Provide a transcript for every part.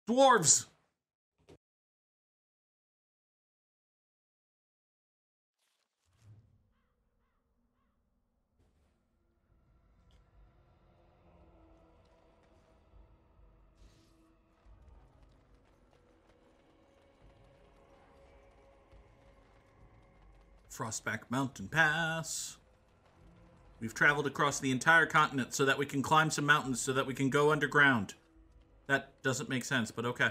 Dwarves! Frostback Mountain Pass. We've traveled across the entire continent so that we can climb some mountains so that we can go underground. That doesn't make sense, but okay.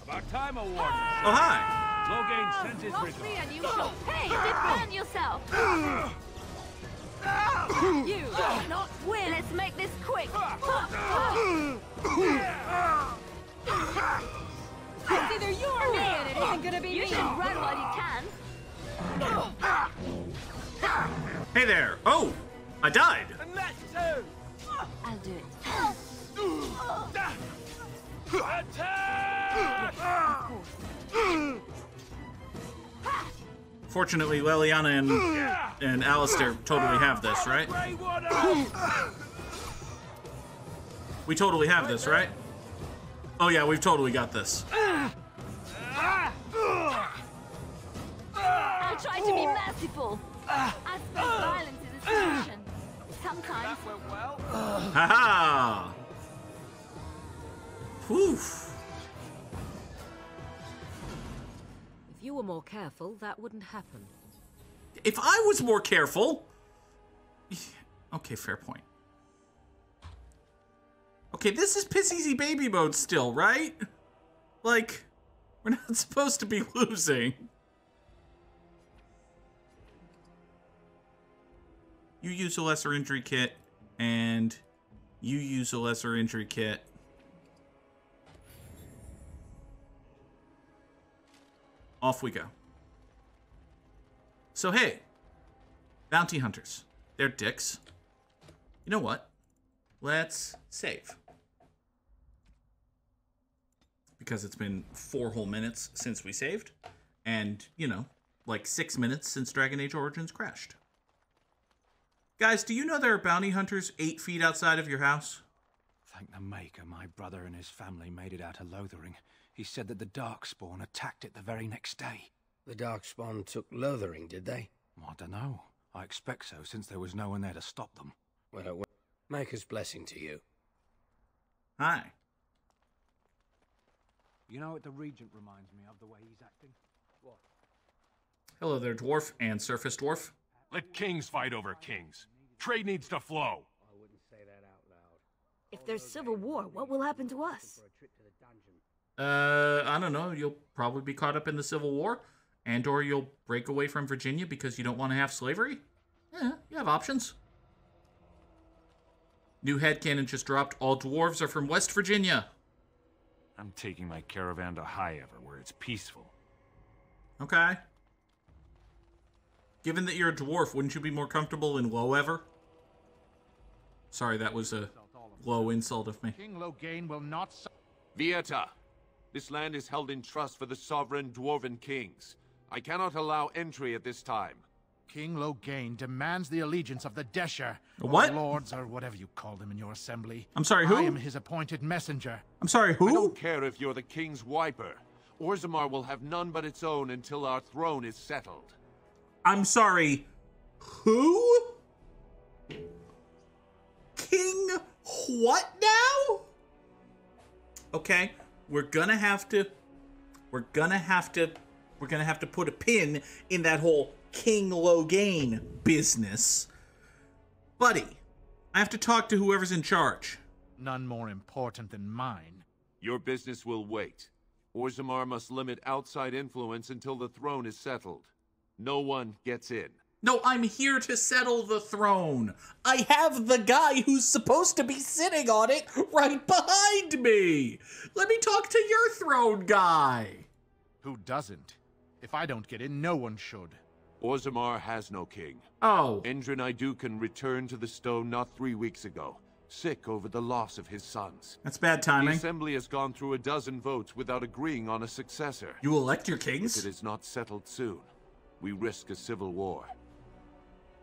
About time, warden. Oh, hi! Logain sends his Roughly regard. unusual. Hey, defend yourself! You not win. Let's make this quick. It's either you or me, and it isn't gonna be me. You should run while you can. Hey there! Oh! I died! And that too. I'll do it. Attack! Fortunately, Leliana and Alistair totally have this, right? We totally have this, right? Oh yeah, we've totally got this. I'll try to be merciful. I suppose violence is a solution. Sometimes. Well, Haha! Whew. If you were more careful, that wouldn't happen. If I was more careful... Okay, fair point. Okay, this is piss easy baby mode still, right? Like, we're not supposed to be losing. You use a lesser injury kit, and you use a lesser injury kit. Off we go. So hey, bounty hunters. They're dicks. You know what? Let's save. Because it's been 4 whole minutes since we saved. And, you know, like 6 minutes since Dragon Age Origins crashed. Guys, do you know there are bounty hunters 8 feet outside of your house? Thank the Maker, my brother and his family made it out of Lothering. He said that the Darkspawn attacked it the very next day. The Darkspawn took Lothering, did they? I don't know. I expect so, since there was no one there to stop them. Well, Maker's blessing to you. Hi. You know what the Regent reminds me of, the way he's acting? What? Hello there, dwarf and surface dwarf. let kings fight over kings. Trade needs to flow. I wouldn't say that out loud. If there's civil war, what will happen to us? I don't know. You'll probably be caught up in the Civil War, and or you'll break away from Virginia because you don't want to have slavery. Yeah, you have options. New headcanon just dropped. All dwarves are from West Virginia. I'm taking my caravan to High Ever, where it's peaceful. Okay. Given that you're a dwarf, wouldn't you be more comfortable in Low Ever? Sorry, that was a low insult of me. King Logain will not... Vieta, this land is held in trust for the sovereign dwarven kings. I cannot allow entry at this time. King Logain demands the allegiance of the Desher. What? Or lords, or whatever you call them in your assembly. I'm sorry, who? I am his appointed messenger. I'm sorry, who? I don't care if you're the king's wiper. Orzammar will have none but its own until our throne is settled. I'm sorry, who? King what now? Okay, we're gonna have to put a pin in that whole King Logain business. Buddy, I have to talk to whoever's in charge. None more important than mine. Your business will wait. Orzammar must limit outside influence until the throne is settled. No one gets in. No, I'm here to settle the throne. I have the guy who's supposed to be sitting on it right behind me. Let me talk to your throne guy. Who doesn't? If I don't get in, no one should. Orzammar has no king. Oh. Endrin Idukan returned to the stone not 3 weeks ago, sick over the loss of his sons. That's bad The timing. assembly has gone through a dozen votes without agreeing on a successor. You elect your If kings? it is not settled soon, we risk a civil war.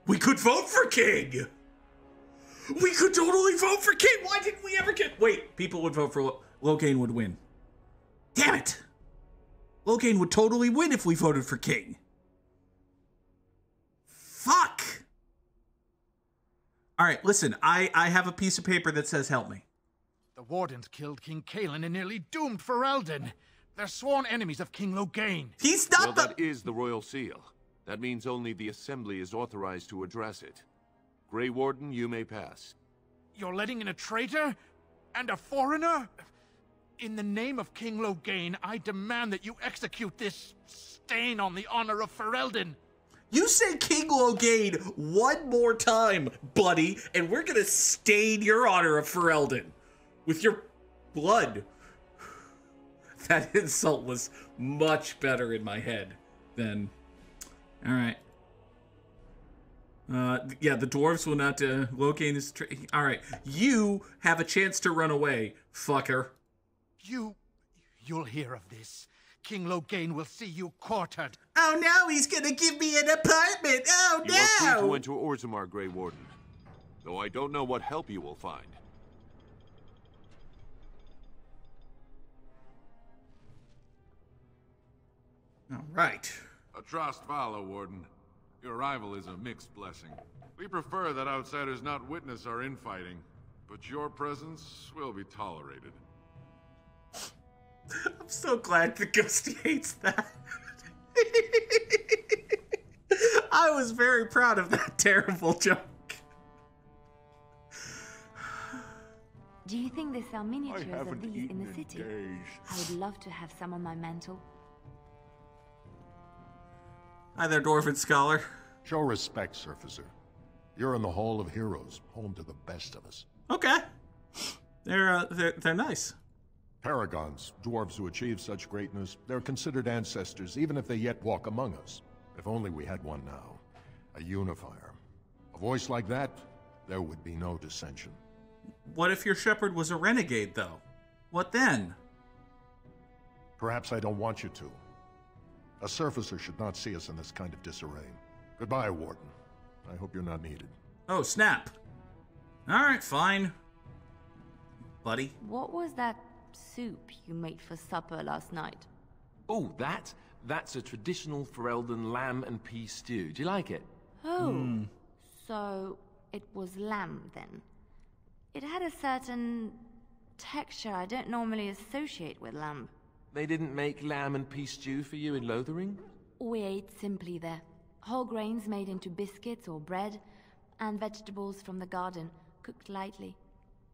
We could vote for king. We could totally vote for king. Why didn't we ever get... Wait, people would vote for... Logain would win. Damn it! Loghain would totally win if we voted for king. Fuck! Alright, listen, I have a piece of paper that says help me. The Wardens killed King Caelan and nearly doomed Ferelden. They're sworn enemies of King Loghain. He's not Well, that is the royal seal. That means only the Assembly is authorized to address it. Grey Warden, you may pass. You're letting in a traitor? And a foreigner? In the name of King Loghain, I demand that you execute this stain on the honor of Ferelden. You say King Loghain one more time, buddy, and we're gonna stain your honor of Ferelden with your blood. That insult was much better in my head than... Alright. Yeah, the dwarves will not... Loghain is... Alright, you have a chance to run away, fucker. You'll hear of this. King Loghain will see you quartered. Oh no, he's gonna give me an apartment! Oh no! You are free to enter Orzammar, Grey Warden. Though I don't know what help you will find. Alright. Atrost Vala, Warden. Your arrival is a mixed blessing. We prefer that outsiders not witness our infighting, but your presence will be tolerated. I'm so glad the Ghosty hates that. I was very proud of that terrible joke. Do you think they sell miniatures of these in the city? I would love to have some on my mantle. Hi there, Dwarfin Scholar. Show respect, Surfacer. You're in the Hall of Heroes, home to the best of us. Okay. They're nice. Paragons, dwarves who achieve such greatness, they're considered ancestors, even if they yet walk among us. If only we had one now. A unifier. A voice like that, there would be no dissension. What if your shepherd was a renegade, though? What then? Perhaps I don't want you to. A surfacer should not see us in this kind of disarray. Goodbye, Warden. I hope you're not needed. Oh, snap. Alright, fine. Buddy. What was that soup you made for supper last night? Oh, that's a traditional Ferelden lamb and pea stew. Do you like it? Oh, so it was lamb then. It had a certain texture I don't normally associate with lamb. They didn't make lamb and pea stew for you in Lothering? We ate simply there. Whole grains made into biscuits or bread, and vegetables from the garden, cooked lightly.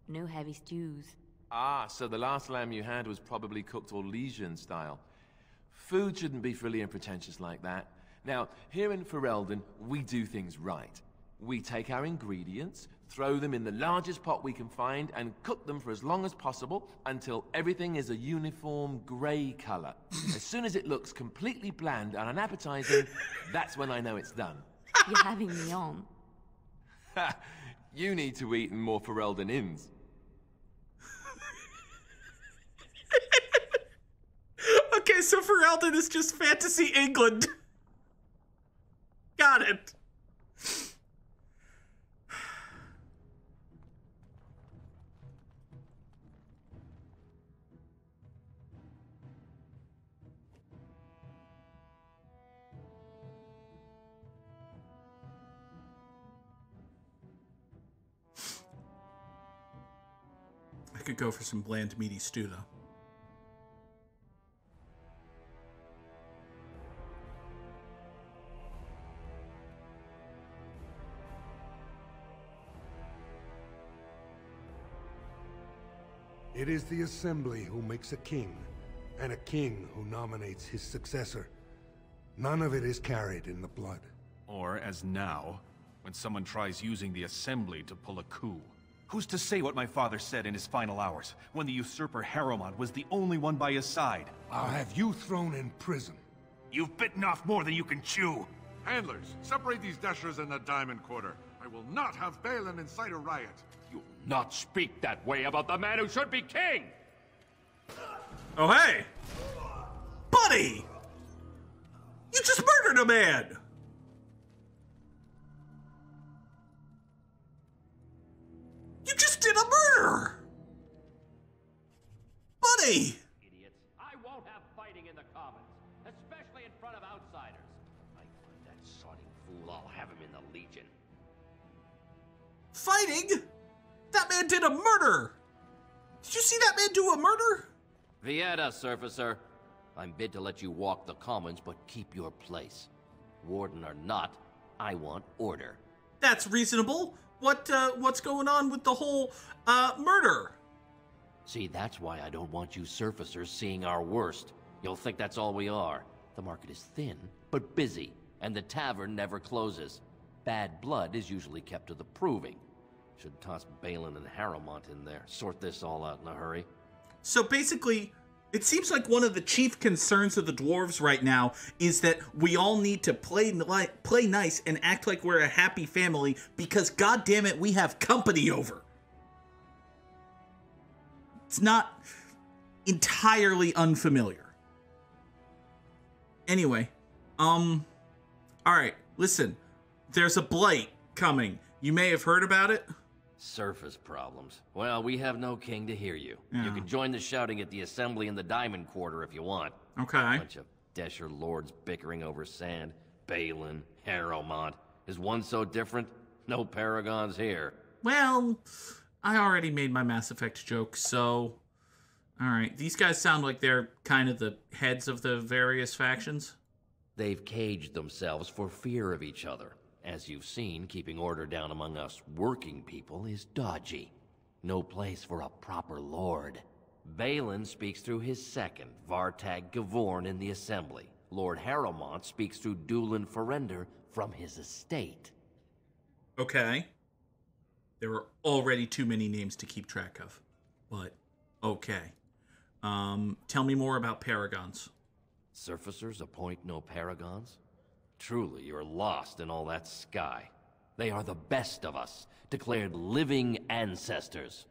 No heavy stews. Ah, so the last lamb you had was probably cooked Orlesian style. Food shouldn't be frilly and pretentious like that. Now, here in Ferelden, we do things right. We take our ingredients, throw them in the largest pot we can find, and cook them for as long as possible until everything is a uniform grey color. As soon as it looks completely bland and unappetizing, that's when I know it's done. You're having me on. Ha! You need to eat in more Ferelden inns. Okay, so Ferelden is just fantasy England. Got it. I could go for some bland, meaty stew, though. It is the Assembly who makes a king, and a king who nominates his successor. None of it is carried in the blood. Or, as now, when someone tries using the Assembly to pull a coup. Who's to say what my father said in his final hours, when the usurper Harrowmont was the only one by his side? I'll have you thrown in prison. You've bitten off more than you can chew. Handlers, separate these dashers in the diamond quarter. I will not have Balin incite a riot. You'll not speak that way about the man who should be king! Oh, hey! Buddy! You just murdered a man! You just did a murder! Buddy! Idiots, I won't commons, especially in front of outsiders. I find that sodding fool, I'll have him in the Legion. Fighting? That man did a murder! Did you see that man do a murder? Vieta, Surfacer. I'm bid to let you walk the commons, but keep your place. Warden or not, I want order. That's reasonable. What's going on with the whole, murder? See, that's why I don't want you surfacers seeing our worst. You'll think that's all we are. The market is thin, but busy, and the tavern never closes. Bad blood is usually kept to the proving. Should toss Balin and Harrowmont in there. Sort this all out in a hurry. So basically, it seems like one of the chief concerns of the dwarves right now is that we all need to play nice and act like we're a happy family because, goddammit, we have company over. It's not entirely unfamiliar. Anyway, alright, listen. There's a blight coming. You may have heard about it. Surface problems. Well, we have no king to hear you. Yeah. You can join the shouting at the assembly in the Diamond Quarter if you want. Okay. Bunch of Desher lords bickering over sand. Balin, Harrowmont. Is one so different? No paragons here. Well, I already made my Mass Effect joke, so... Alright, these guys sound like they're kind of the heads of the various factions. They've caged themselves for fear of each other. As you've seen, keeping order down among us working people is dodgy. No place for a proper lord. Balin speaks through his second, Vartag Gavorn, in the assembly. Lord Harrowmont speaks through Dulin Ferender from his estate. Okay. There are already too many names to keep track of. But, okay. Tell me more about paragons. Surfacers appoint no paragons? Truly, you're lost in all that sky. They are the best of us, declared living ancestors.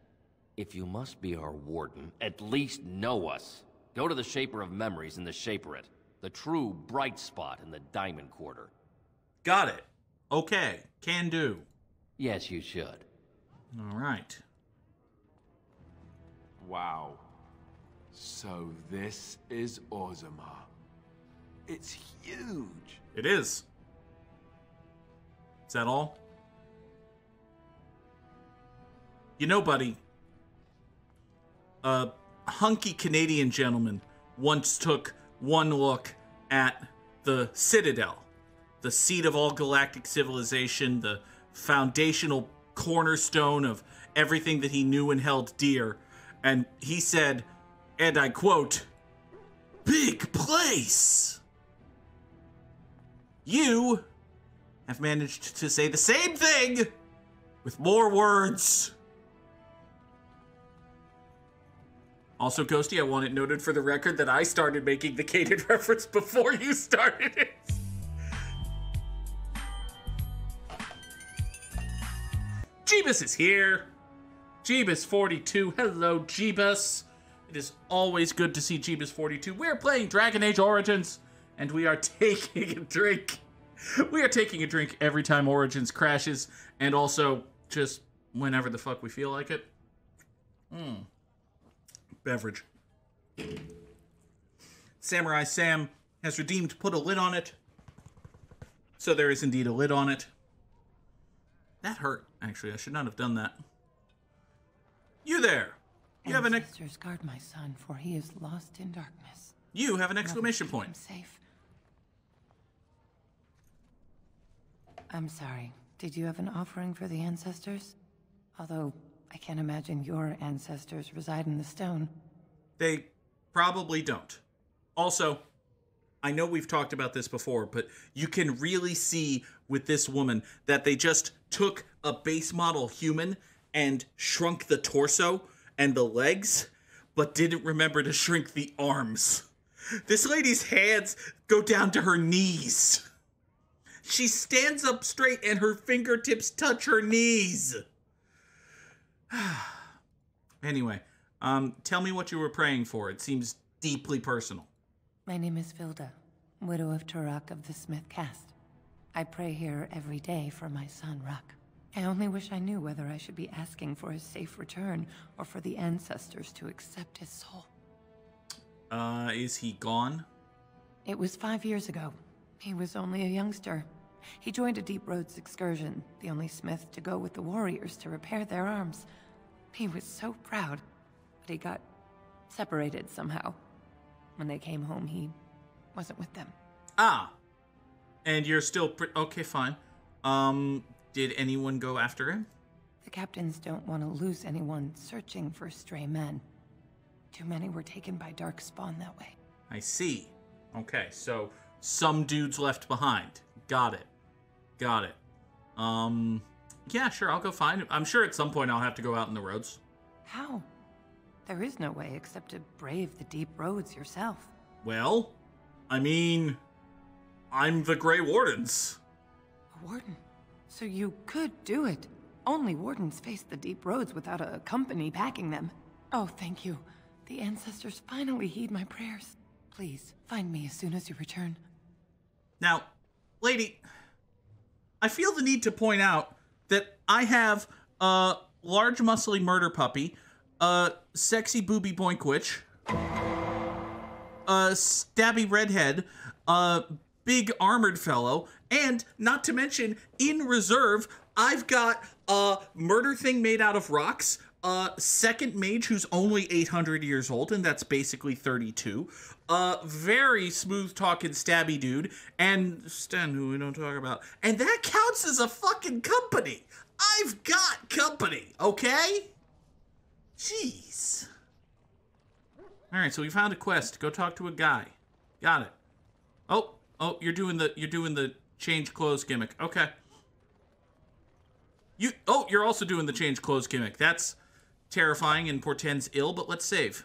If you must be our warden, at least know us. Go to the Shaper of Memories in the Shaperate, the true bright spot in the Diamond Quarter. Got it. Okay, can do. Yes, you should. All right. Wow. So this is Orzammar. It's huge. It is. Is that all? You know, buddy, a hunky Canadian gentleman once took one look at the Citadel, the seat of all galactic civilization, the foundational cornerstone of everything that he knew and held dear, and he said, and I quote, "Big place." You have managed to say the same thing with more words. Also, Ghosty, I want it noted for the record that I started making the Caden reference before you started it. Jeebus is here. Jeebus42. Hello, Jeebus. It is always good to see Jeebus42. We're playing Dragon Age Origins, and we are taking a drink. We are taking a drink every time Origins crashes, and also just whenever the fuck we feel like it. Beverage. Samurai Sam has redeemed Put a Lid on It. So there is indeed a lid on it. That hurt, actually. I should not have done that. You there. You have an Ancestors guard my son, for he is lost in darkness. You have an exclamation point. Safe. I'm sorry. Did you have an offering for the ancestors? Although, I can't imagine your ancestors reside in the stone. They probably don't. Also, I know we've talked about this before, but you can really see with this woman that they just took a base model human and shrunk the torso and the legs, but didn't remember to shrink the arms. This lady's hands go down to her knees. She stands up straight and her fingertips touch her knees. Anyway, tell me what you were praying for. It seems deeply personal. My name is Vilda, widow of Turok of the Smith Caste. I pray here every day for my son, Ruck. I only wish I knew whether I should be asking for his safe return or for the ancestors to accept his soul. Is he gone? It was 5 years ago. He was only a youngster. He joined a Deep Roads excursion, the only smith to go with the warriors to repair their arms. He was so proud, but he got separated somehow. When they came home, he wasn't with them. Ah. And you're still okay, fine. Did anyone go after him? The captains don't want to lose anyone searching for stray men. Too many were taken by Darkspawn that way. I see. Okay, so some dudes left behind. Got it. Yeah, sure, I'll go find him. I'm sure at some point I'll have to go out in the roads. How? There is no way except to brave the deep roads yourself. Well, I mean, I'm the Grey Wardens. A warden? So you could do it. Only wardens face the deep roads without a company backing them. Oh, thank you. The ancestors finally heed my prayers. Please, find me as soon as you return. Now, lady, I feel the need to point out that I have a large muscly murder puppy, a sexy booby boinkwitch, a stabby redhead, a big armored fellow, and not to mention, in reserve, I've got a murder thing made out of rocks, a second mage who's only 800 years old, and that's basically 32, a very smooth-talking stabby dude, and Sten, who we don't talk about, and that counts as a fucking company. I've got company, okay? Jeez. All right, so we found a quest. Go talk to a guy. Got it. Oh, you're doing the change clothes gimmick. Okay. You're also doing the change clothes gimmick. That's terrifying and portends ill, but let's save.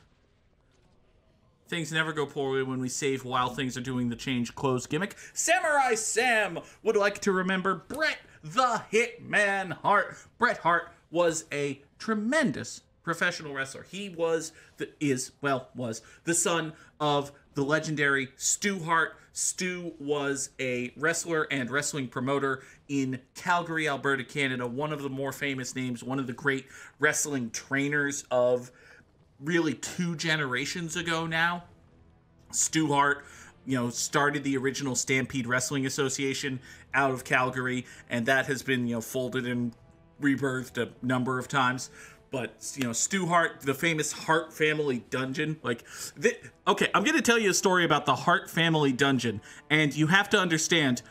Things never go poorly when we save while things are doing the change clothes gimmick. Samurai Sam would like to remember Bret the Hitman Hart. Bret Hart was a tremendous professional wrestler. He was the son of the legendary Stu Hart. Stu was a wrestler and wrestling promoter in Calgary, Alberta, Canada. One of the more famous names, one of the great wrestling trainers of really 2 generations ago now. Stu Hart, started the original Stampede Wrestling Association out of Calgary, and that has been, folded and rebirthed a number of times. But, Stu Hart, the famous Hart family dungeon, okay, I'm going to tell you a story about the Hart family dungeon, and you have to understand,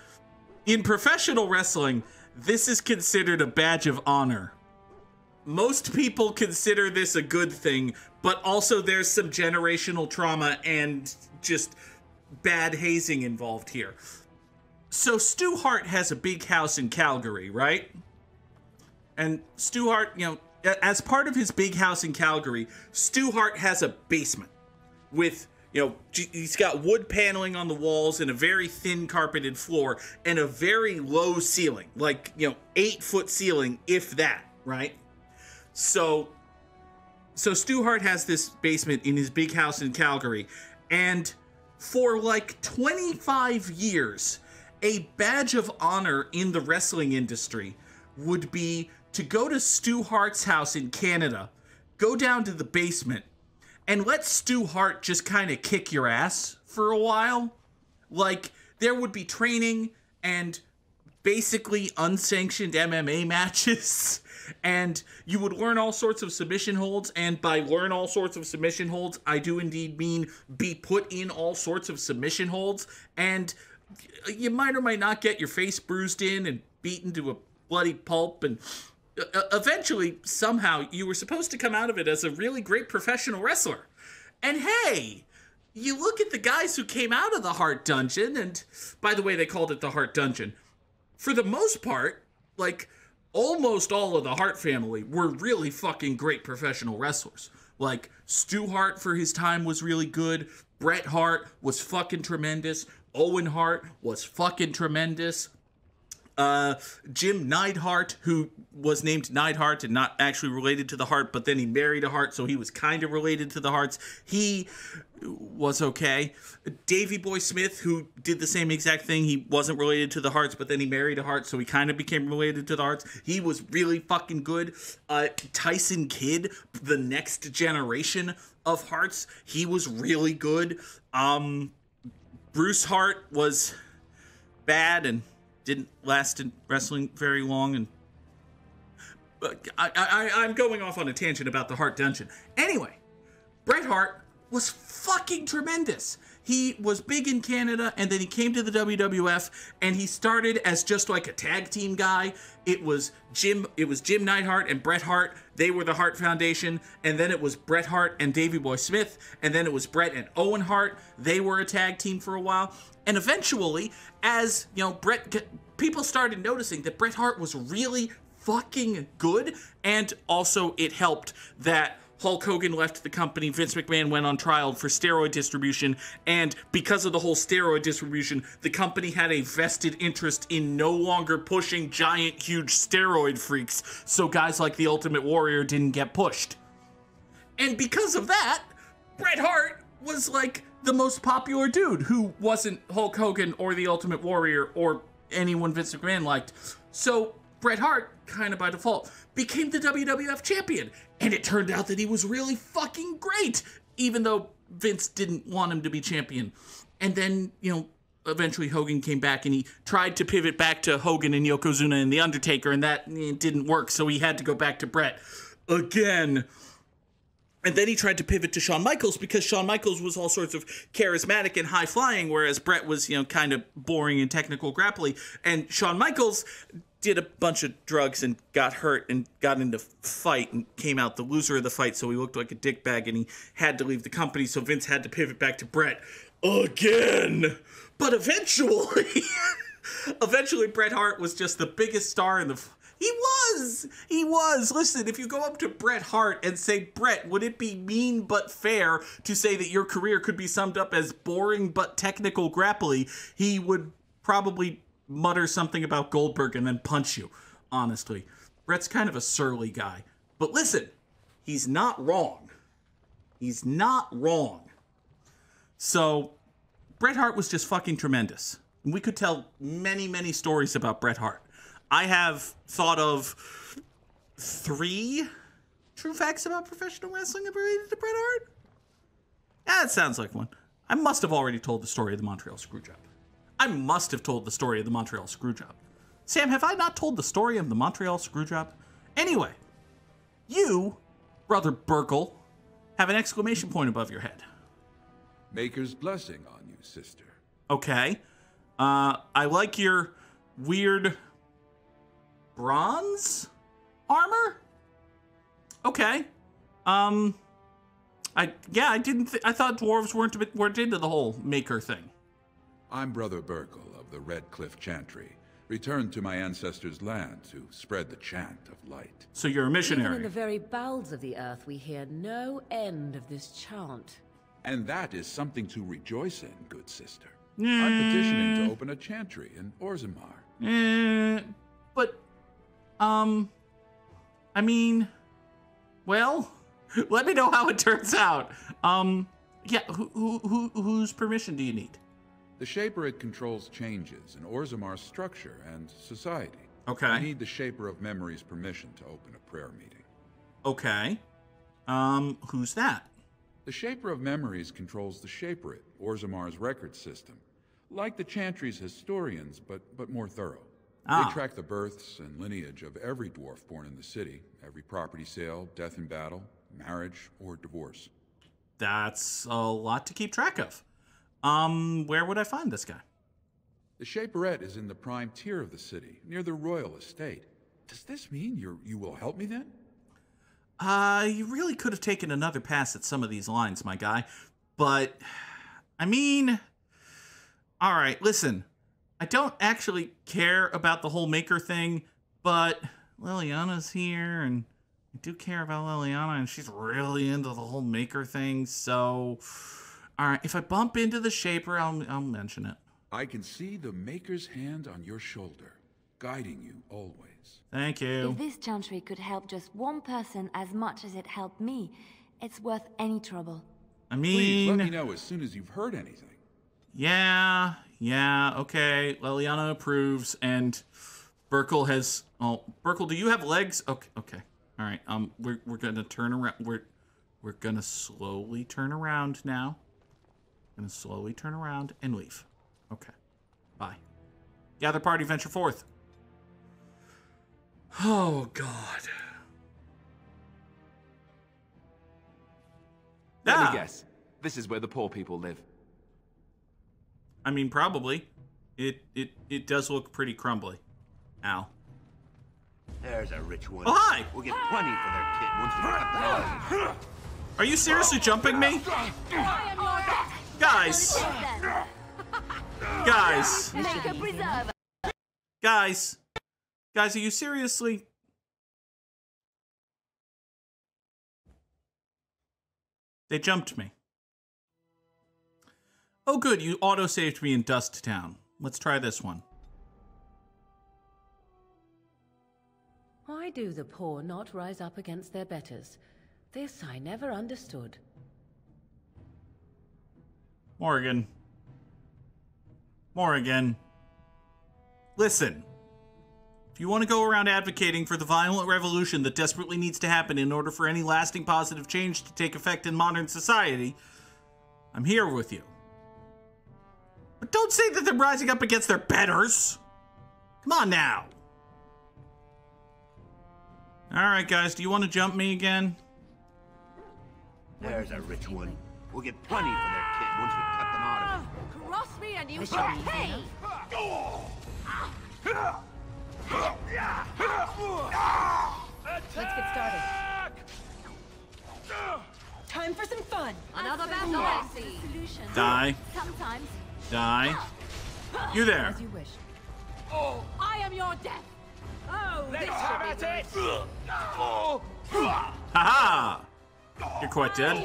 in professional wrestling, this is considered a badge of honor. Most people consider this a good thing, but also there's some generational trauma and just bad hazing involved here. So Stu Hart has a big house in Calgary, right? And Stu Hart, as part of his big house in Calgary, Stu Hart has a basement with, he's got wood paneling on the walls and a very thin carpeted floor and a very low ceiling, 8-foot ceiling, if that, right? So Stu Hart has this basement in his big house in Calgary, and for 25 years, a badge of honor in the wrestling industry would be to go to Stu Hart's house in Canada, go down to the basement, and let Stu Hart just kind of kick your ass for a while. There would be training and basically unsanctioned MMA matches, and you would learn all sorts of submission holds, and by learn all sorts of submission holds, I do indeed mean be put in all sorts of submission holds, and you might or might not get your face bruised in and beaten to a bloody pulp, and eventually, somehow, you were supposed to come out of it as a really great professional wrestler. And hey, you look at the guys who came out of the Hart Dungeon, and by the way, they called it the Hart Dungeon. For the most part, almost all of the Hart family were really fucking great professional wrestlers. Stu Hart for his time was really good. Bret Hart was fucking tremendous. Owen Hart was fucking tremendous. Jim Neidhart, who was named Neidhart and not actually related to the Hart, but then he married a Hart, so he was kind of related to the Harts. He was okay. Davey Boy Smith, who did the same exact thing. He wasn't related to the Harts, but then he married a Hart, so he kind of became related to the Harts. He was really fucking good. Tyson Kidd, the next generation of Harts, he was really good. Bruce Hart was bad and didn't last in wrestling very long, and I'm going off on a tangent about the Hart Dungeon. Anyway, Bret Hart was fucking tremendous. He was big in Canada, and then he came to the WWF, and he started as just like a tag team guy. It was Jim Neidhart and Bret Hart. They were the Hart Foundation, and then it was Bret Hart and Davey Boy Smith, and then it was Bret and Owen Hart. They were a tag team for a while, and eventually, as you know, people started noticing that Bret Hart was really fucking good, and also it helped that Hulk Hogan left the company, Vince McMahon went on trial for steroid distribution, and because of the whole steroid distribution, the company had a vested interest in no longer pushing giant, huge steroid freaks, so guys like the Ultimate Warrior didn't get pushed. And because of that, Bret Hart was like the most popular dude who wasn't Hulk Hogan or the Ultimate Warrior or anyone Vince McMahon liked. So Bret Hart, kind of by default, became the WWF champion. And it turned out that he was really fucking great, even though Vince didn't want him to be champion. And then, you know, eventually Hogan came back and he tried to pivot back to Hogan and Yokozuna and The Undertaker, and that didn't work, so he had to go back to Bret again. And then he tried to pivot to Shawn Michaels because Shawn Michaels was all sorts of charismatic and high-flying, whereas Bret was, you know, kind of boring and technical grappling. And Shawn Michaels did a bunch of drugs and got hurt and got into fight and came out the loser of the fight, so he looked like a dickbag and he had to leave the company, so Vince had to pivot back to Bret again. But eventually, Bret Hart was just the biggest star in the... He was! Listen, if you go up to Bret Hart and say, Bret, would it be mean but fair to say that your career could be summed up as boring but technical grappling, he would probably mutter something about Goldberg and then punch you, honestly. Bret's kind of a surly guy. But listen, he's not wrong. He's not wrong. So, Bret Hart was just fucking tremendous. We could tell many, many stories about Bret Hart. I have thought of 3 true facts about professional wrestling related to Bret Hart. That sounds like one. I must have already told the story of the Montreal Screwjob. I must have told the story of the Montreal Screwjob. Sam, have I not told the story of the Montreal Screwjob? Anyway, you, Brother Burkle, have an exclamation point above your head. Maker's blessing on you, sister. Okay. I like your weird bronze armor? Okay. I thought dwarves weren't into the whole maker thing. I'm Brother Burkle of the Red Cliff Chantry, returned to my ancestors' land to spread the chant of light. So you're a missionary. Even in the very bowels of the earth, we hear no end of this chant. And that is something to rejoice in, good sister. I'm petitioning to open a chantry in Orzammar. But, I mean, well, let me know how it turns out. Yeah, whose permission do you need? The Shaper it controls changes in Orzammar's structure and society. Okay. I need the Shaper of Memory's permission to open a prayer meeting. Okay. Who's that? The Shaper of Memories controls the Shaperate, Orzammar's record system. Like the Chantry's historians, but more thorough. They track the births and lineage of every dwarf born in the city, every property sale, death in battle, marriage, or divorce. That's a lot to keep track of. Where would I find this guy? The Shaperette is in the prime tier of the city, near the royal estate. Does this mean you will help me then? You really could have taken another pass at some of these lines, my guy. But, I mean... Alright, listen. I don't actually care about the whole maker thing, but Liliana's here, and I do care about Liliana, and she's really into the whole maker thing, so... Alright, if I bump into the Shaper, I'll mention it. I can see the Maker's hand on your shoulder, guiding you always. Thank you. If this chantry could help just one person as much as it helped me, it's worth any trouble. I mean... Please, let me know as soon as you've heard anything. Yeah, okay. Liliana approves, and Burkle has... Oh, Burkle, do you have legs? Okay. Alright, we're gonna turn around. We're gonna slowly turn around now. Gonna slowly turn around and leave. Okay. Bye. Gather party, venture forth. Oh, God. Let me guess. This is where the poor people live. I mean, probably. It does look pretty crumbly. Ow. There's a rich one. Oh, hi! We'll get plenty for their kid once we cut them off. Are you seriously jumping me? Guys. Guys. Guys. Guys, are you seriously? They jumped me. Oh good, you auto-saved me in Dust Town. Let's try this one. Why do the poor not rise up against their betters? This I never understood. Morrigan. Morrigan. Listen. If you want to go around advocating for the violent revolution that desperately needs to happen in order for any lasting positive change to take effect in modern society, I'm here with you. But don't say that they're rising up against their betters. Come on now. Alright guys, do you want to jump me again? There's a rich one. We'll get plenty for their kid once we cut them out of it. Cross me and you shall pay! Let's get started. Time for some fun. Another battle I see. Die. Sometimes. Die. You there. As you wish. Oh, I am your death. Oh, this should be good. Haha! You're quite dead.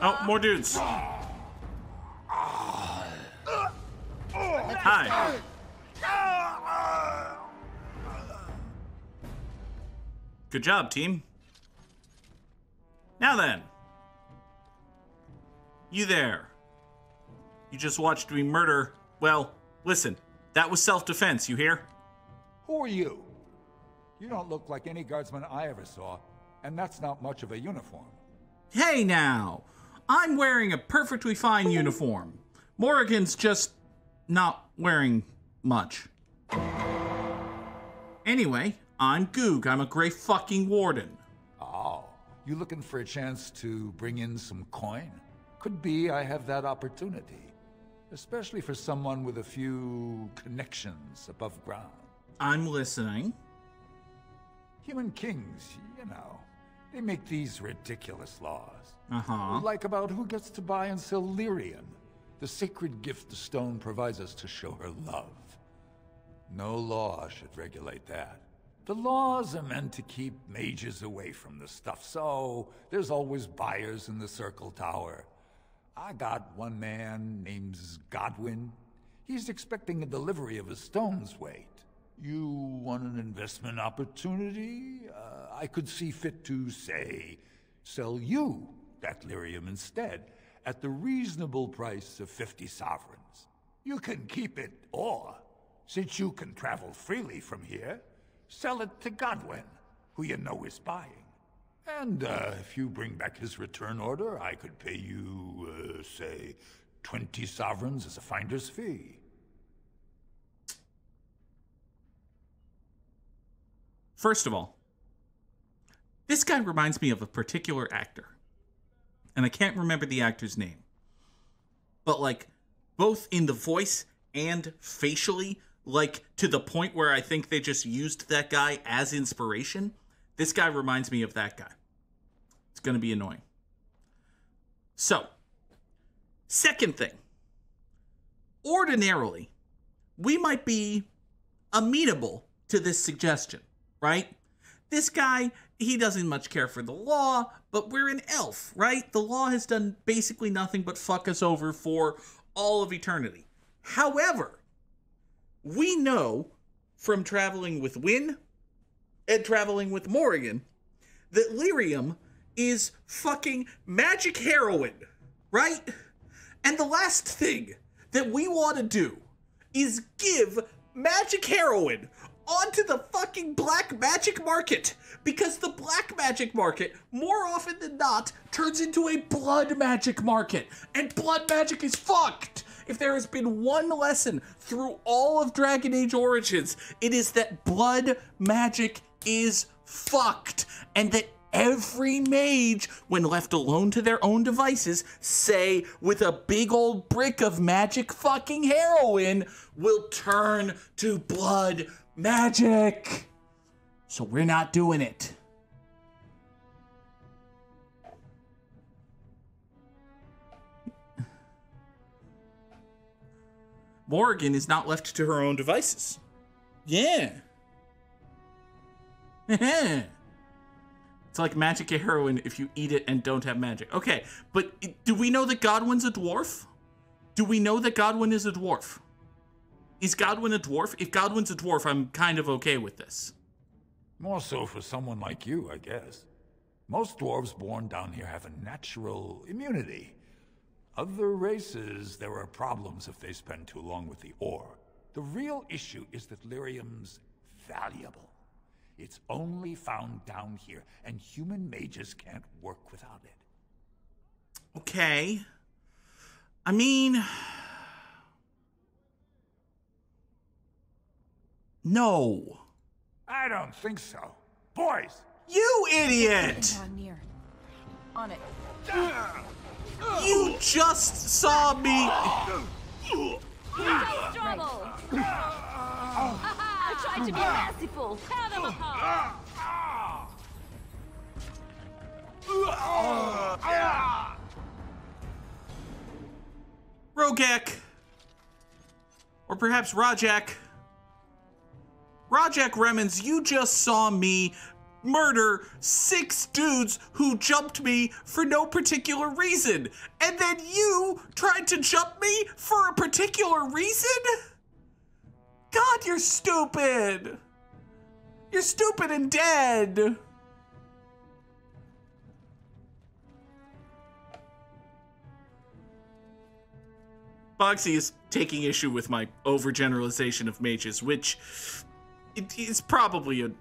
Oh, more dudes. Hi. Good job, team. Now then. You there. You just watched me murder. Well, listen. That was self-defense, you hear? Who are you? You don't look like any guardsman I ever saw, and that's not much of a uniform. Hey now! I'm wearing a perfectly fine uniform. Morrigan's just not wearing much. Anyway, I'm Goog. I'm a great fucking warden. Oh, you looking for a chance to bring in some coin? Could be I have that opportunity. Especially for someone with a few connections above ground. I'm listening. Human kings, you know, they make these ridiculous laws. Uh-huh. Like about who gets to buy and sell lyrium, the sacred gift the stone provides us to show her love. No law should regulate that. The laws are meant to keep mages away from the stuff, so there's always buyers in the Circle Tower. I got one man named Godwin. He's expecting a delivery of a stone's weight. You want an investment opportunity? I could see fit to, say, sell you that lyrium instead, at the reasonable price of 50 sovereigns. You can keep it, or, since you can travel freely from here, sell it to Godwin, who you know is buying. And if you bring back his return order, I could pay you, say, 20 sovereigns as a finder's fee. First of all, this guy reminds me of a particular actor. And I can't remember the actor's name. But, like, both in the voice and facially, like, to the point where I think they just used that guy as inspiration. This guy reminds me of that guy. It's going to be annoying. So, second thing. Ordinarily, we might be amenable to this suggestion, right? This guy, he doesn't much care for the law, but we're an elf, right? The law has done basically nothing but fuck us over for all of eternity. However, we know from traveling with Wynn and traveling with Morrigan that lyrium is fucking magic heroin, right? And the last thing that we want to do is give magic heroin onto the fucking black magic market, because the black magic market, more often than not, turns into a blood magic market, and blood magic is fucked. If there has been one lesson through all of Dragon Age Origins, it is that blood magic is fucked, and that every mage, when left alone to their own devices, say with a big old brick of magic fucking heroin, will turn to blood magic. So we're not doing it. Morrigan is not left to her own devices. Yeah. It's like magic heroin if you eat it and don't have magic. Okay, but do we know that Godwin's a dwarf? Do we know that Godwin is a dwarf? Is Godwin a dwarf? If Godwin's a dwarf, I'm kind of okay with this. More so for someone like you, I guess. Most dwarves born down here have a natural immunity. Other races, there are problems if they spend too long with the ore. The real issue is that lyrium's valuable. It's only found down here, and human mages can't work without it. Okay. I mean... No. I don't think so. Boys! You idiot! On it. You just saw me... Trouble! I tried to be merciful. Tear them apart. Rogek. Or perhaps Rajak. Rajak Remens, you just saw me murder 6 dudes who jumped me for no particular reason. And then you tried to jump me for a particular reason? God, you're stupid. You're stupid and dead. Boxy is taking issue with my overgeneralization of mages, which is probably a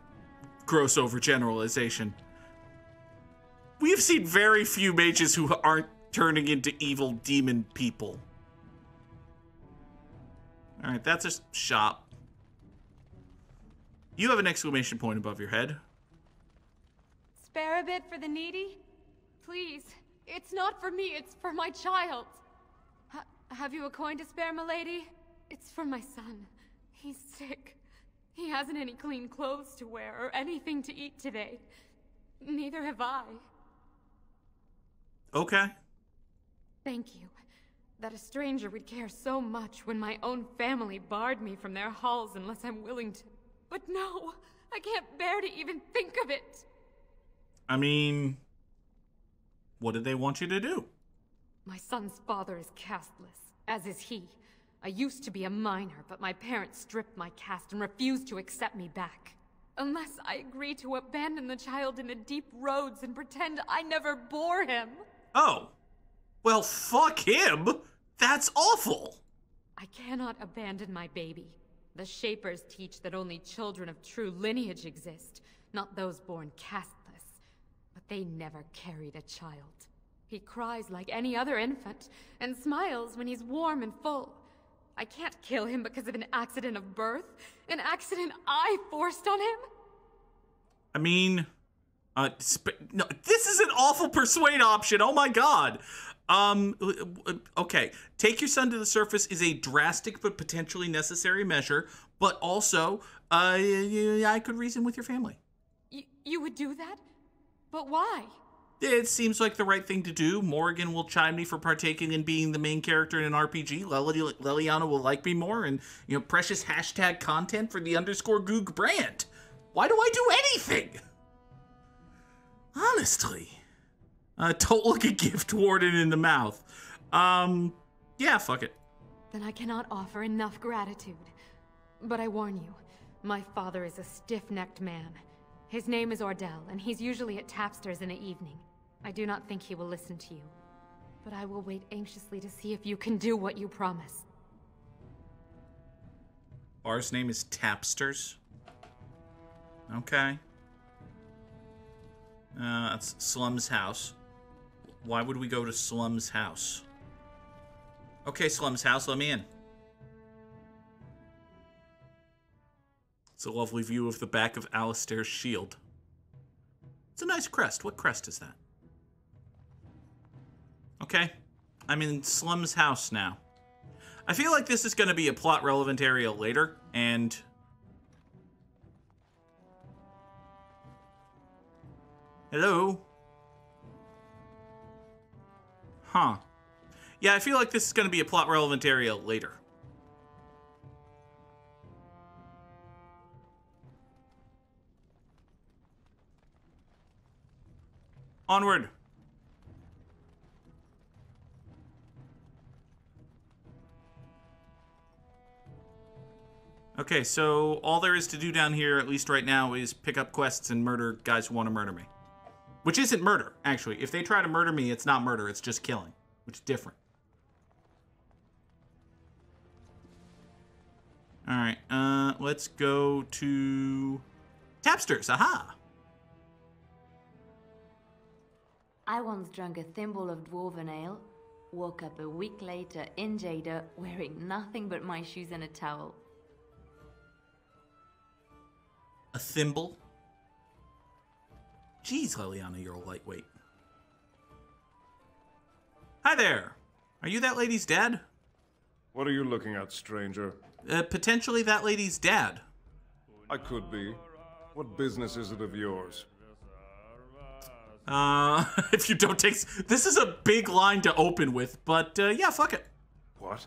gross overgeneralization. We've seen very few mages who aren't turning into evil demon people. Alright, that's a shop. You have an exclamation point above your head. Spare a bit for the needy? Please. It's not for me, it's for my child. Have you a coin to spare, milady? It's for my son. He's sick. He hasn't any clean clothes to wear or anything to eat today. Neither have I. Okay. Thank you. That a stranger would care so much when my own family barred me from their halls unless I'm willing to. But no, I can't bear to even think of it. I mean, what did they want you to do? My son's father is casteless, as is he. I used to be a minor, but my parents stripped my caste and refused to accept me back. Unless I agree to abandon the child in the deep roads and pretend I never bore him. Oh. Well, fuck him. That's awful. I cannot abandon my baby. The Shapers teach that only children of true lineage exist, not those born casteless. But they never carried a child. He cries like any other infant, and smiles when he's warm and full. I can't kill him because of an accident of birth, an accident I forced on him. I mean, no, this is an awful persuade option. Oh my god. Okay, take your son to the surface is a drastic but potentially necessary measure, but also, I could reason with your family. You would do that? But why? It seems like the right thing to do. Morrigan will chime me for partaking in being the main character in an RPG. Leliana will like me more, and, precious hashtag content for the _Goog brand. Why do I do anything? Honestly. Don't look a gift warden in the mouth. Yeah, fuck it. Then I cannot offer enough gratitude. But I warn you, my father is a stiff-necked man. His name is Ordell, and he's usually at Tapster's in the evening. I do not think he will listen to you. But I will wait anxiously to see if you can do what you promise. Ours name is Tapster's. Okay. That's Slum's house. Why would we go to Slum's house? Okay, Slum's house, let me in. It's a lovely view of the back of Alistair's shield. It's a nice crest. What crest is that? Okay, I'm in Slum's house now. I feel like this is going to be a plot-relevant area later, and... Hello? Huh. Yeah, I feel like this is going to be a plot-relevant area later. Onward. Okay, so all there is to do down here, at least right now, is pick up quests and murder guys who want to murder me. Which isn't murder, actually. If they try to murder me, it's not murder, it's just killing. Which is different. Alright, let's go to... Tapsters, aha! I once drank a thimble of dwarven ale, woke up a week later in Jada wearing nothing but my shoes and a towel. A thimble? Jeez, Liliana, you're a lightweight. Hi there! Are you that lady's dad? What are you looking at, stranger? Potentially that lady's dad. I could be. What business is it of yours? If you don't take... This is a big line to open with, but, yeah, fuck it. What?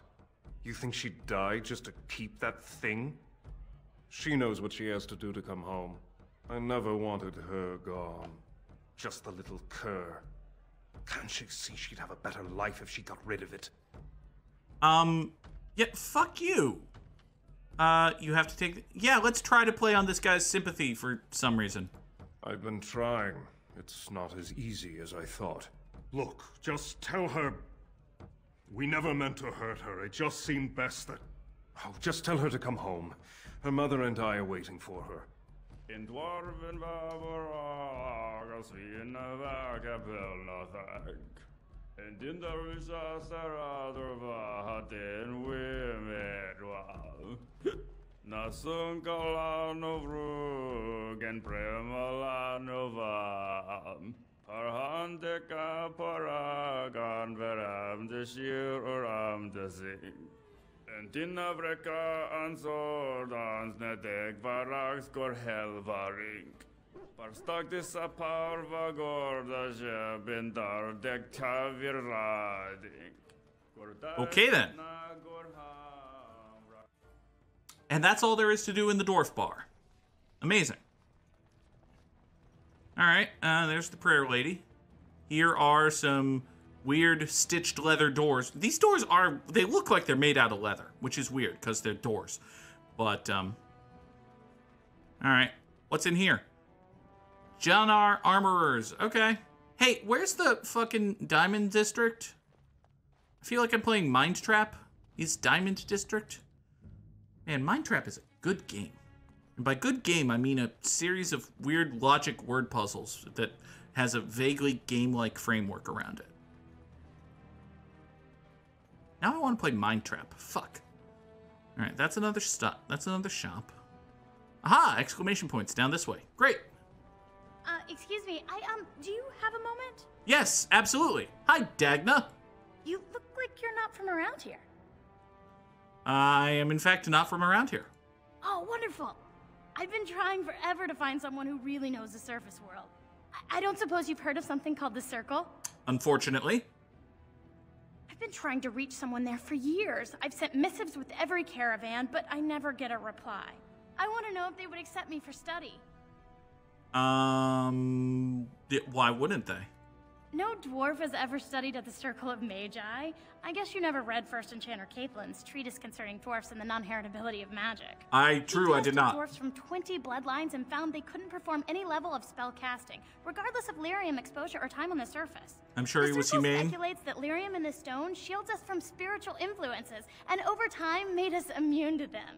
You think she'd die just to keep that thing? She knows what she has to do to come home. I never wanted her gone. Just the little cur. Can't she see she'd have a better life if she got rid of it? Yeah, fuck you. You have to take... Yeah, let's try to play on this guy's sympathy for some reason. I've been trying. It's not as easy as I thought. Look, just tell her... We never meant to hurt her. It just seemed best that... Oh, just tell her to come home. Her mother and I are waiting for her. In dwarven Barbarogas, we in a vagabond nothing. And in the Rusha Saradova, then we made well. Nasunkalano Vrug and Premalanova. Parhandeka Paragan Veram the Shir or Am the Sing. And in Avreka and Sordans Nedek Varax Gor Helvaring. Parstak this a parva gorda jebindar dek tavir rading. Okay then. And that's all there is to do in the dwarf bar. Amazing. Alright, there's the prayer lady. Here are some weird stitched leather doors. These doors are, they look like they're made out of leather, which is weird because they're doors. But, alright, what's in here? Janar Armorers, okay. Hey, where's the fucking Diamond District? I feel like I'm playing Mind Trap. Is Diamond District? Man, Mind Trap is a good game. And by good game, I mean a series of weird logic word puzzles that has a vaguely game-like framework around it. Now I want to play Mind Trap. Fuck. Alright, that's another stop. That's another shop. Aha! Exclamation points down this way. Great. Excuse me, do you have a moment? Yes, absolutely. Hi, Dagna. You look like you're not from around here. I am, in fact, not from around here. Oh, wonderful. I've been trying forever to find someone who really knows the surface world. I don't suppose you've heard of something called the Circle? Unfortunately. I've been trying to reach someone there for years. I've sent missives with every caravan, but I never get a reply. I want to know if they would accept me for study. Why wouldn't they? No dwarf has ever studied at the Circle of Magi. I guess you never read First Enchanter Caitlin's treatise concerning dwarfs and the non-heritability of magic. I did not. Dwarfs from 20 bloodlines and found they couldn't perform any level of spell casting, regardless of lyrium exposure or time on the surface. I'm sure he was humane. Speculates that lyrium in the stone shields us from spiritual influences, and over time made us immune to them.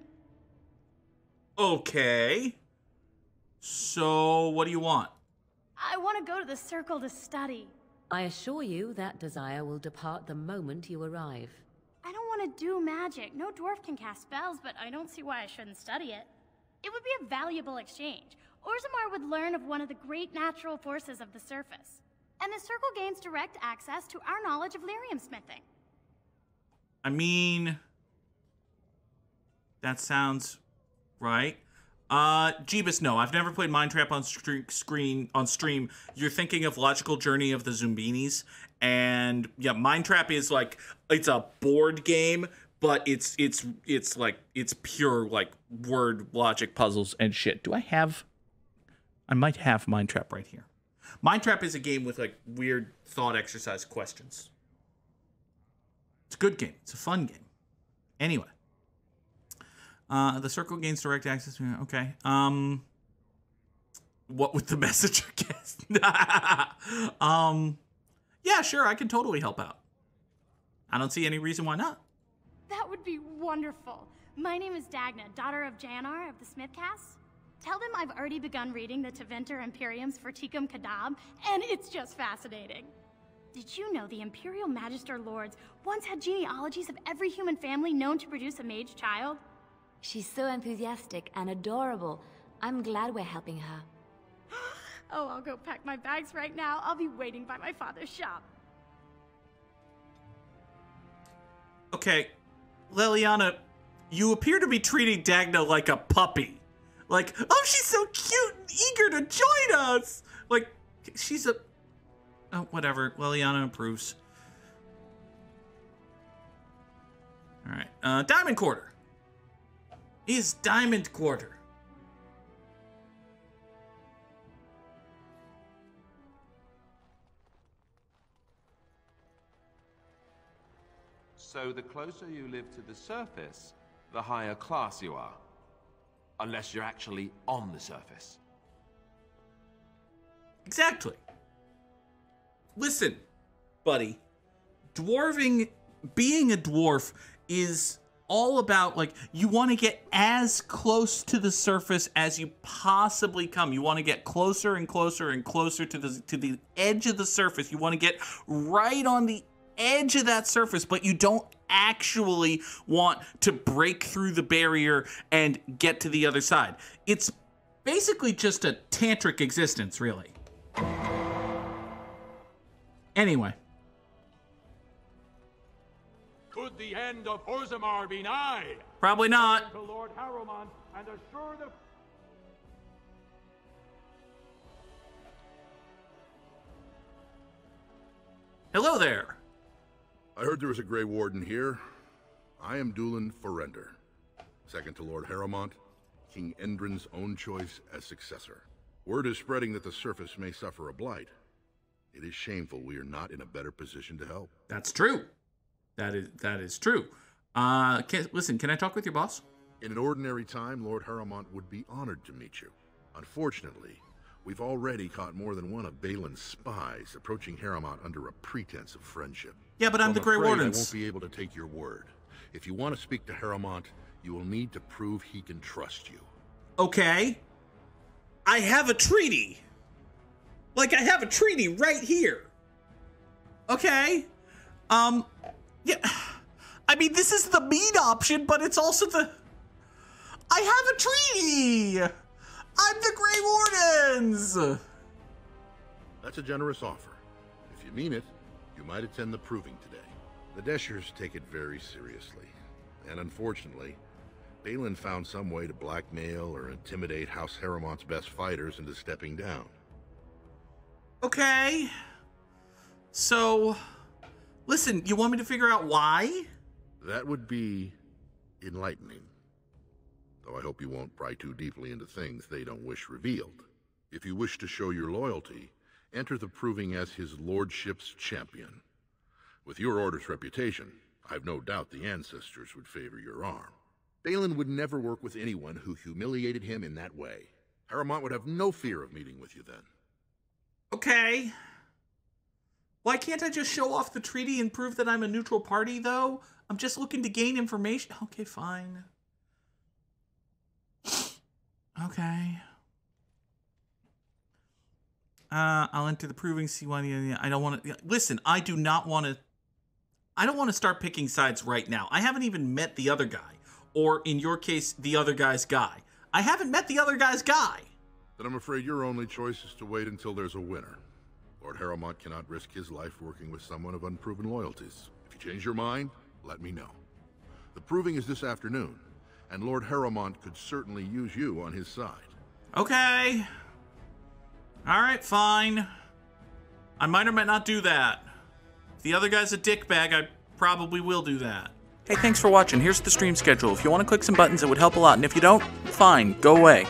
Okay. So, what do you want? I want to go to the Circle to study. I assure you that desire will depart the moment you arrive. I don't want to do magic. No dwarf can cast spells, but I don't see why I shouldn't study it. It would be a valuable exchange. Orzammar would learn of one of the great natural forces of the surface. And the Circle gains direct access to our knowledge of lyrium smithing. I mean, that sounds right. Jeebus, no, I've never played Mind Trap on stream. You're thinking of Logical Journey of the Zumbinis, and yeah, Mind Trap is like, it's a board game, but it's pure like word logic puzzles and shit. I might have Mind Trap right here. Mind Trap is a game with like weird thought exercise questions. It's a good game. It's a fun game. Anyway. The Circle gains direct access. Okay. What would the messenger guess? Yeah, sure. I can totally help out. I don't see any reason why not. That would be wonderful. My name is Dagna, daughter of Janar of the Smithcast. Tell them I've already begun reading the Tevinter Imperium's Ferticum Kadab, and it's just fascinating. Did you know the Imperial Magister Lords once had genealogies of every human family known to produce a mage child? She's so enthusiastic and adorable. I'm glad we're helping her. Oh, I'll go pack my bags right now. I'll be waiting by my father's shop. Okay, Leliana, you appear to be treating Dagna like a puppy. Like, oh, she's so cute and eager to join us. Like, she's a... Oh, whatever. Leliana approves. All right. Diamond Quarter. Is Diamond Quarter. So the closer you live to the surface, the higher class you are. Unless you're actually on the surface. Exactly. Listen, buddy. Being a dwarf is all about, like, you want to get as close to the surface as you possibly come. You want to get closer and closer and closer to the edge of the surface. You want to get right on the edge of that surface, but you don't actually want to break through the barrier and get to the other side. It's basically just a tantric existence, really. Anyway. Could the end of Orzammar be nigh? Probably not. To Lord Harrowmont and assure the... Hello there. I heard there was a Grey Warden here. I am Dulin Forrender, second to Lord Harrowmont, King Endrin's own choice as successor. Word is spreading that the surface may suffer a blight. It is shameful we are not in a better position to help. That's true. That is true. Listen, can I talk with your boss? In an ordinary time, Lord Harrowmont would be honored to meet you. Unfortunately, we've already caught more than one of Balin's spies approaching Harrowmont under a pretense of friendship. Yeah, but I'm the Grey Wardens. I won't be able to take your word. If you want to speak to Harrowmont, you will need to prove he can trust you. Okay. I have a treaty. Like, I have a treaty right here. Okay. Yeah. I mean, this is the mean option, but it's also the... I have a treaty! I'm the Grey Wardens! That's a generous offer. If you mean it, you might attend the proving today. The Deshers take it very seriously. And unfortunately, Balin found some way to blackmail or intimidate House Harrowmont's best fighters into stepping down. Okay. So, listen, you want me to figure out why? That would be enlightening. Though I hope you won't pry too deeply into things they don't wish revealed. If you wish to show your loyalty, enter the proving as his lordship's champion. With your order's reputation, I've no doubt the ancestors would favor your arm. Balin would never work with anyone who humiliated him in that way. Harrowmont would have no fear of meeting with you then. Okay. Why can't I just show off the treaty and prove that I'm a neutral party, though? I'm just looking to gain information. Okay, fine. Okay. I'll enter the proving, see why I don't want to... Listen, I don't want to start picking sides right now. I haven't even met the other guy. Or, in your case, the other guy's guy. I haven't met the other guy's guy. Then I'm afraid your only choice is to wait until there's a winner. Lord Harrowmont cannot risk his life working with someone of unproven loyalties. If you change your mind, let me know. The proving is this afternoon, and Lord Harrowmont could certainly use you on his side. Okay. Alright, fine. I might or might not do that. If the other guy's a dickbag, I probably will do that. Hey, thanks for watching. Here's the stream schedule. If you want to click some buttons, it would help a lot. And if you don't, fine, go away.